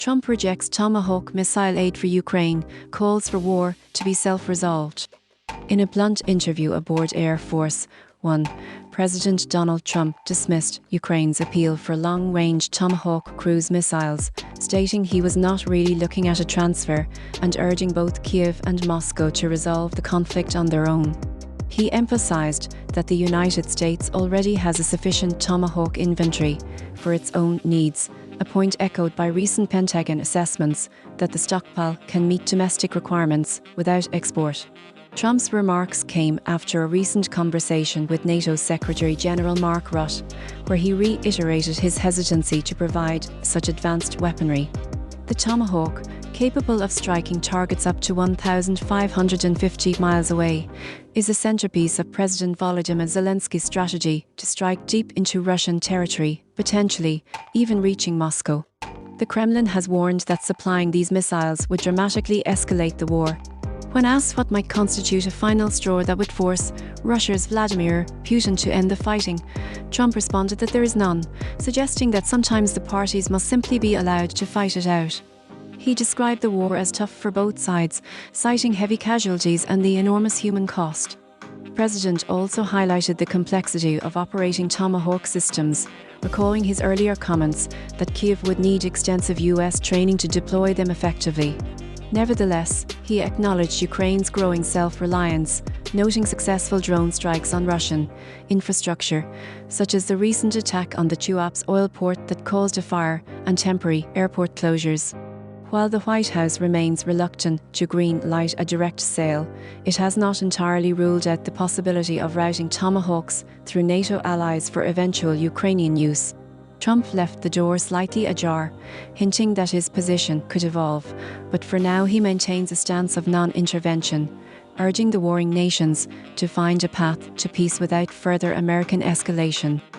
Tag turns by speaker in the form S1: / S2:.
S1: Trump rejects Tomahawk missile aid for Ukraine, calls for war to be self-resolved. In a blunt interview aboard Air Force One, President Donald Trump dismissed Ukraine's appeal for long-range Tomahawk cruise missiles, stating he was not really looking at a transfer and urging both Kyiv and Moscow to resolve the conflict on their own. He emphasized that the United States already has a sufficient Tomahawk inventory for its own needs, a point echoed by recent Pentagon assessments that the stockpile can meet domestic requirements without export. Trump's remarks came after a recent conversation with NATO Secretary General Mark Rutte, where he reiterated his hesitancy to provide such advanced weaponry. The Tomahawk, capable of striking targets up to 1,550 miles away, is a centerpiece of President Volodymyr Zelensky's strategy to strike deep into Russian territory, potentially even reaching Moscow. The Kremlin has warned that supplying these missiles would dramatically escalate the war. When asked what might constitute a final straw that would force Russia's Vladimir Putin to end the fighting, Trump responded that there is none, suggesting that sometimes the parties must simply be allowed to fight it out. He described the war as tough for both sides, citing heavy casualties and the enormous human cost. The president also highlighted the complexity of operating Tomahawk systems, recalling his earlier comments that Kyiv would need extensive US training to deploy them effectively. Nevertheless, he acknowledged Ukraine's growing self-reliance, noting successful drone strikes on Russian infrastructure, such as the recent attack on the Tuapse oil port that caused a fire and temporary airport closures. While the White House remains reluctant to green-light a direct sale, it has not entirely ruled out the possibility of routing Tomahawks through NATO allies for eventual Ukrainian use. Trump left the door slightly ajar, hinting that his position could evolve, but for now he maintains a stance of non-intervention, urging the warring nations to find a path to peace without further American escalation.